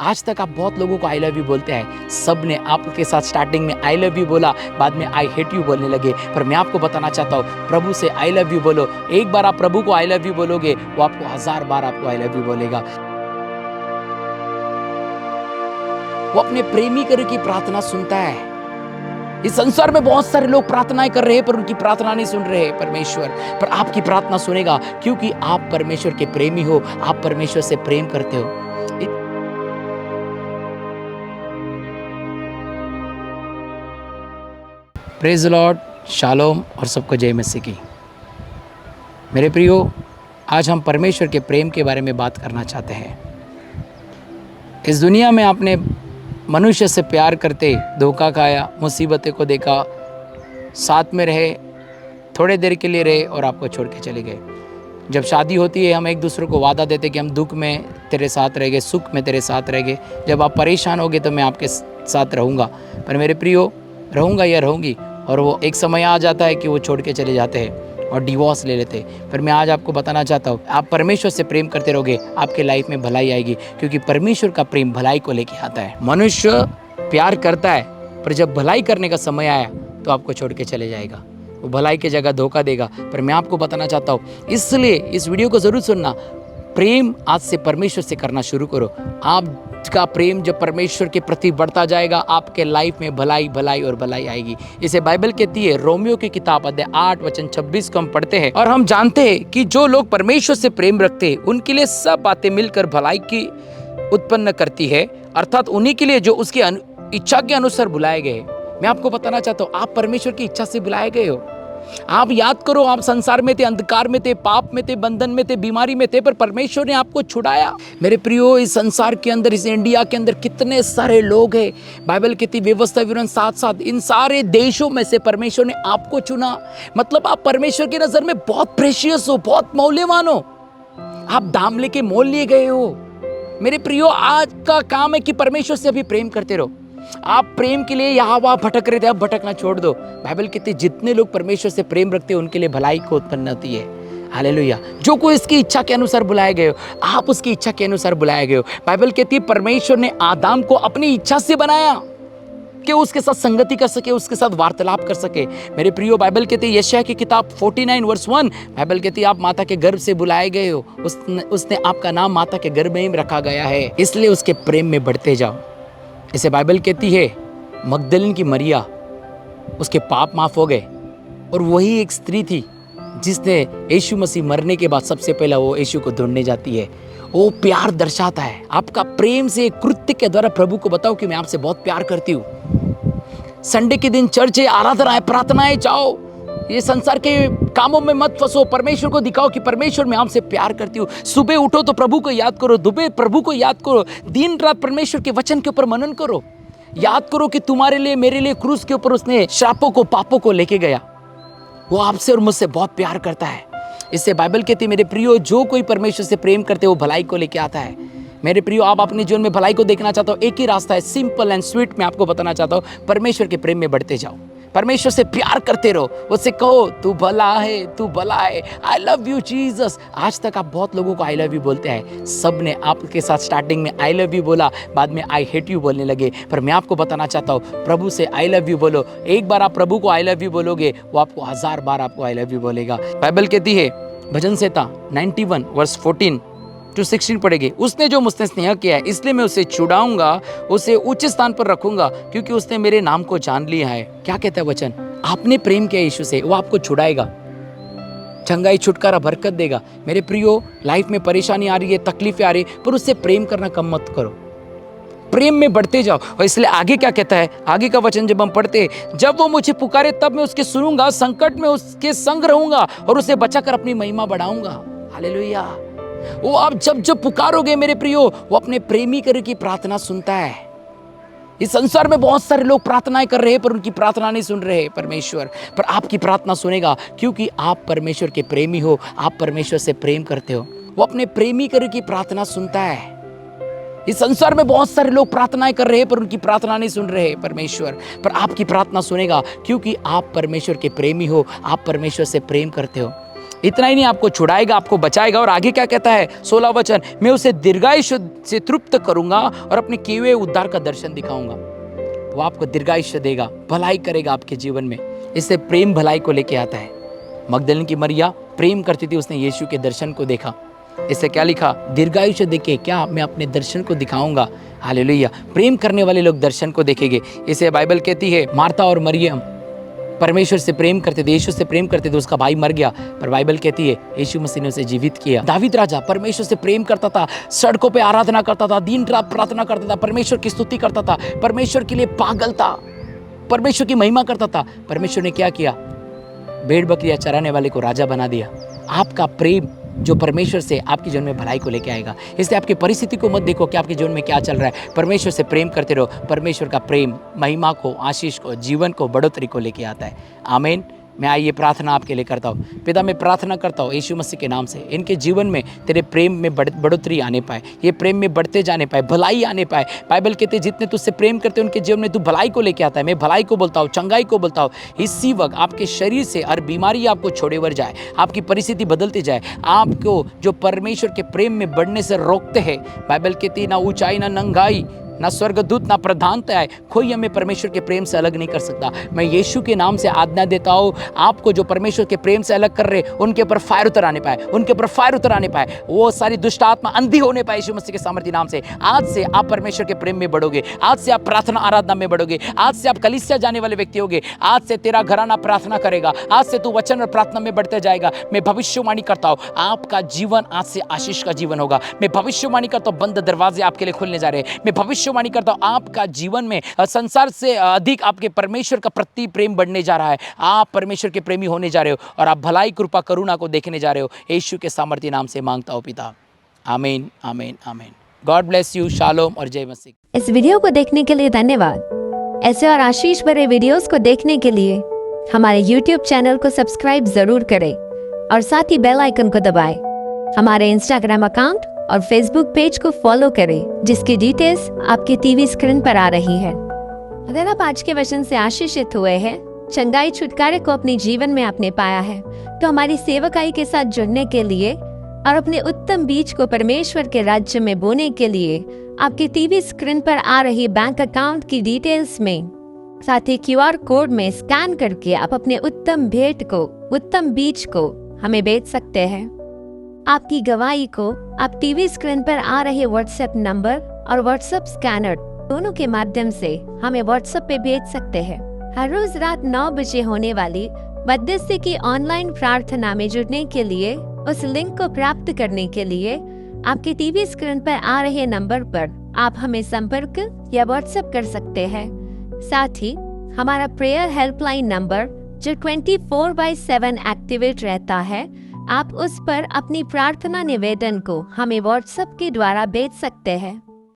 आज तक आप बहुत लोगों को आई लव यू बोलते हैं, सब ने आपके साथ स्टार्टिंग में आई लव यू बोला, बाद में आई हेट यू बोलने लगे। पर मैं आपको बताना चाहता हूँ, प्रभु से आई लव यू बोलो। एक बार आप प्रभु को आई लव यू बोलोगे, वो आपको 1000 बार आपको आई लव यू बोलेगा। वो अपने प्रेमी करे की प्रार्थना सुनता है। इस संसार में बहुत सारे लोग प्रार्थनाएं कर रहे हैं, पर उनकी प्रार्थना नहीं सुन रहे परमेश्वर, पर आपकी प्रार्थना सुनेगा, क्योंकि आप परमेश्वर के प्रेमी हो, आप परमेश्वर से प्रेम करते हो। प्रेज द लॉर्ड, शालोम और सबको जय मसीह की। मेरे प्रियो, आज हम परमेश्वर के प्रेम के बारे में बात करना चाहते हैं। इस दुनिया में आपने मनुष्य से प्यार करते धोखा खाया, मुसीबतें को देखा, साथ में रहे, थोड़े देर के लिए रहे और आपको छोड़ के चले गए। जब शादी होती है, हम एक दूसरे को वादा देते कि हम दुख में तेरे साथ रहेंगे, सुख में तेरे साथ रहेंगे, जब आप परेशान होगे तो मैं आपके साथ रहूँगा। पर मेरे प्रियो, रहूँगा या रहूँगी, और वो एक समय आ जाता है कि वो छोड़ के चले जाते हैं और डिवोर्स ले लेते हैं। पर मैं आज आपको बताना चाहता हूँ, आप परमेश्वर से प्रेम करते रहोगे, आपके लाइफ में भलाई आएगी, क्योंकि परमेश्वर का प्रेम भलाई को लेके आता है। मनुष्य प्यार करता है, पर जब भलाई करने का समय आया तो आपको छोड़ के चले जाएगा, वो भलाई की जगह धोखा देगा। पर मैं आपको बताना चाहता हूँ, इसलिए इस वीडियो को ज़रूर सुनना। प्रेम आज से परमेश्वर से करना शुरू करो। आपका प्रेम जब परमेश्वर के प्रति बढ़ता जाएगा, आपके लाइफ में भलाई भलाई और भलाई आएगी। इसे बाइबल कहती है, रोमियो की किताब अध्याय 8 वचन 26 को हम पढ़ते हैं, और हम जानते हैं कि जो लोग परमेश्वर से प्रेम रखते हैं, उनके लिए सब बातें मिलकर भलाई की उत्पन्न करती है, अर्थात उन्हीं के लिए जो उसकी इच्छा के अनुसार बुलाए गए। मैं आपको बताना चाहता हूँ, आप परमेश्वर की इच्छा से बुलाए गए हो। आप याद करो, आप संसार में थे, अंधकार में थे, पाप में थे, बंधन में थे, बीमारी में थे, पर परमेश्वर ने आपको छुड़ाया। मेरे प्रियो, इस संसार के अंदर, इस इंडिया के अंदर कितने सारे लोग हैं, बाइबल कहती व्यवस्था विवरण साथ साथ इन सारे देशों में से परमेश्वर ने आपको चुना। मतलब आप परमेश्वर की नजर में बहुत प्रेशियस हो, बहुत मौल्यवान हो, आप दाम लेके मोल लिए गए हो। मेरे प्रियो, आज का काम है कि परमेश्वर से अभी प्रेम करते रहो। आप प्रेम के लिए यहाँ वहाँ भटक रहे थे, अब भटकना छोड़ दो। बाइबल कहती है, जितने लोग परमेश्वर से प्रेम रखते हैं उनके लिए भलाई को उत्पन्न होती है। हालेलुया। जो कोई इसकी इच्छा के अनुसार बुलाए गए हो, आप उसकी इच्छा के अनुसार बुलाए गए हो। बाइबल कहती है, परमेश्वर ने आदम को अपनी इच्छा से बनाया कि उसके साथ संगति कर सके, उसके साथ वार्तालाप कर सके। मेरे प्रियो, बाइबल कहती है यशायाह की किताब 49 वर्स 1, बाइबल कहती है आप माता के गर्भ से बुलाए गए हो, उसने आपका नाम माता के गर्भ में ही रखा गया है, इसलिए उसके प्रेम में बढ़ते जाओ। इसे बाइबल कहती है, मगदलीन की मरिया, उसके पाप माफ हो गए, और वही एक स्त्री थी जिसने यीशु मसीह मरने के बाद सबसे पहला वो यीशु को ढूंढने जाती है। वो प्यार दर्शाता है आपका प्रेम से कृत्य के द्वारा। प्रभु को बताओ कि मैं आपसे बहुत प्यार करती हूँ। संडे के दिन चर्च है, आराधना है, प्रार्थनाएं, जाओ, ये संसार के कामों में मत फंसो, परमेश्वर को दिखाओ कि परमेश्वर मैं आपसे प्यार करती हूँ। सुबह उठो तो प्रभु को याद करो, दोपहर प्रभु को याद करो, दिन रात परमेश्वर के वचन के ऊपर मनन करो। याद करो कि तुम्हारे लिए, मेरे लिए क्रूस के ऊपर उसने श्रापों को, पापों को लेके गया। वो आपसे और मुझसे बहुत प्यार करता है। इससे बाइबल कहती है, मेरे प्रियो, जो कोई परमेश्वर से प्रेम करते वो भलाई को लेके आता है। मेरे प्रियो, आप अपने जीवन में भलाई को देखना चाहते हो, एक ही रास्ता है, सिंपल एंड स्वीट। मैं आपको बताना चाहता हूँ, परमेश्वर के प्रेम में बढ़ते जाओ, परमेश्वर से प्यार करते रहो, उससे कहो तू भला है, तू भला है, आई लव यू जीसस। आज तक आप बहुत लोगों को आई लव यू बोलते हैं, सब ने आपके साथ स्टार्टिंग में आई लव यू बोला, बाद में आई हेट यू बोलने लगे। पर मैं आपको बताना चाहता हूँ, प्रभु से आई लव यू बोलो। एक बार आप प्रभु को आई लव यू बोलोगे, वो आपको 1000 बार आपको आई लव यू बोलेगा। बाइबल कहती है, भजन संहिता 91 वर्स 14 to 16 पढ़ेंगे, उसने जो मुझसे स्नेह किया है, इसलिए मैं उसे छुड़ाऊंगा, उसे उच्च स्थान पर रखूंगा, क्योंकि उसने मेरे नाम को जान लिया है। क्या कहता है वचन? आपने प्रेम किया यीशु से, वो आपको छुड़ाएगा, चंगाई, छुटकारा, बरकत देगा। मेरे प्रियो, लाइफ में परेशानी आ रही है, तकलीफें आ रही है, पर उससे प्रेम करना कम मत करो, प्रेम में बढ़ते जाओ। और इसलिए आगे क्या कहता है, आगे का वचन जब हम पढ़ते हैं, जब वो मुझे पुकारे तब मैं उसके सुनूंगा, संकट में उसके संग रहूंगा और उसे बचाकर अपनी महिमा बढ़ाऊंगा। हालेलुया। वो आप जब पुकारोगे मेरे प्रियो, वो अपने प्रेमी करे की प्रार्थना सुनता है। इस संसार में बहुत सारे लोग प्रार्थनाएं कर रहे हैं, पर उनकी प्रार्थना नहीं सुन रहे परमेश्वर, पर आपकी प्रार्थना सुनेगा, क्योंकि आप परमेश्वर के प्रेमी हो, आप परमेश्वर से प्रेम करते हो। वो अपने प्रेमी करे की प्रार्थना सुनता है। इस संसार में बहुत सारे लोग प्रार्थनाएं कर रहे हैं, पर उनकी प्रार्थना नहीं सुन रहे परमेश्वर, पर आपकी प्रार्थना सुनेगा, क्योंकि आप परमेश्वर के प्रेमी हो, आप परमेश्वर से प्रेम करते हो। इतना ही नहीं, आपको छुड़ाएगा, आपको बचाएगा। और आगे क्या कहता है 16 वचन, मैं उसे दीर्घायुष्य से तृप्त करूंगा और अपने किए हुए उद्धार का दर्शन दिखाऊंगा। वो आपको दीर्घायुष्य देगा, भलाई करेगा आपके जीवन में। इससे प्रेम भलाई को लेके आता है। मगदलीन की मरिया प्रेम करती थी, उसने यीशु के दर्शन को देखा। इससे क्या लिखा, दीर्घायुष्य देखे क्या, मैं अपने दर्शन को दिखाऊंगा। हालेलुया। प्रेम करने वाले लोग दर्शन को देखेंगे। इसे बाइबल कहती है मार्था और मरियम परमेश्वर से प्रेम करते थे, यीशु से प्रेम करते थे, उसका भाई मर गया, पर बाइबल कहती है यीशु मसीह ने उसे जीवित किया। दावीद राजा परमेश्वर से प्रेम करता था, सड़कों पे आराधना करता था, दिन रात प्रार्थना करता था, परमेश्वर की स्तुति करता था, परमेश्वर के लिए पागल था, परमेश्वर की महिमा करता था। परमेश्वर ने क्या किया, भेड़ बकरियां चराने वाले को राजा बना दिया। आपका प्रेम जो परमेश्वर से आपके जीवन में भलाई को लेके आएगा। इसलिए आपकी परिस्थिति को मत देखो कि आपके जीवन में क्या चल रहा है, परमेश्वर से प्रेम करते रहो। परमेश्वर का प्रेम महिमा को, आशीष को, जीवन को, बढ़ोतरी को लेके आता है। आमीन। मैं आइए प्रार्थना आपके लिए करता हूँ। पिता, मैं प्रार्थना करता हूँ यीशु मसीह के नाम से, इनके जीवन में तेरे प्रेम में बढ़ोतरी आने पाए, ये प्रेम में बढ़ते जाने पाए, भलाई आने पाए। बाइबल कहते हैं जितने तुझसे प्रेम करते हैं उनके जीवन में तू भलाई को लेके आता है। मैं भलाई को बोलता हूँ, चंगाई को बोलता हूँ। इसी वक्त आपके शरीर से हर बीमारी आपको छोड़े वर जाए, आपकी परिस्थिति बदलती जाए। आपको जो परमेश्वर के प्रेम में बढ़ने से रोकते हैं, बाइबल कहती है ना ऊंचाई ना नंगाई, ना स्वर्गदूत ना प्रधानता है, कोई हमें परमेश्वर के प्रेम से अलग नहीं कर सकता। मैं यीशु के नाम से आज्ञा देता हूँ, आपको जो परमेश्वर के प्रेम से अलग कर रहे उनके ऊपर फायर उतर आने पाए, उनके ऊपर फायर उतर आने पाए, वो सारी दुष्ट आत्मा अंधी होने पाए यीशु मसीह के सामर्थ्य नाम से। आज से आप परमेश्वर के प्रेम में बढ़ोगे, आज से आप प्रार्थना आराधना में बढ़ोगे, आज से आप कलीसिया जाने वाले व्यक्ति होगे, आज से तेरा घराना प्रार्थना करेगा, आज से तू वचन और प्रार्थना में बढ़ते जाएगा। मैं भविष्यवाणी करता हूँ, आपका जीवन आज से आशीष का जीवन होगा। मैं भविष्यवाणी करता हूँ, बंद दरवाजे आपके लिए खुलने जा रहे हैं। मैं भविष्यवाणी करता हूँ, आपका जीवन में संसार से अधिक आपके परमेश्वर का प्रति प्रेम बढ़ने जा रहा है। आप परमेश्वर के प्रेमी होने जा रहे हो और आप भलाई, कृपा, करुणा को देखने जा रहे हो। यीशु के सामर्थ्य नाम से मांगता हूँ पिता, आमीन, आमीन, आमीन। God bless you. शालोम और जय मसीह। इस वीडियो को देखने के लिए धन्यवाद। ऐसे और आशीष भरे वीडियोस को देखने के लिए हमारे YouTube चैनल को सब्सक्राइब जरूर करें और साथ ही बेल आइकन को दबाएं। हमारे Instagram अकाउंट और Facebook पेज को फॉलो करें, जिसकी डिटेल्स आपके टीवी स्क्रीन पर आ रही है। अगर आप आज के वचन से आशीषित हुए हैं, चंगाई छुटकारे को अपने जीवन में आपने पाया है, तो हमारी सेवकाई के साथ जुड़ने के लिए और अपने उत्तम बीज को परमेश्वर के राज्य में बोने के लिए आपके टीवी स्क्रीन पर आ रही बैंक अकाउंट की डिटेल्स में साथ ही QR कोड में स्कैन करके आप अपने उत्तम भेंट को, उत्तम बीज को हमें भेज सकते हैं। आपकी गवाही को आप टीवी स्क्रीन पर आ रहे WhatsApp नंबर और WhatsApp स्कैनर दोनों के माध्यम से हमें WhatsApp पे भेज सकते हैं। हर रोज रात 9 बजे होने वाली मध्यस्थी की ऑनलाइन प्रार्थना में जुड़ने के लिए, उस लिंक को प्राप्त करने के लिए आपके टीवी स्क्रीन पर आ रहे नंबर पर आप हमें संपर्क या WhatsApp कर सकते हैं। साथ ही हमारा प्रेयर हेल्पलाइन नंबर जो 24/7 एक्टिवेट रहता है, आप उस पर अपनी प्रार्थना निवेदन को हमें WhatsApp के द्वारा भेज सकते हैं।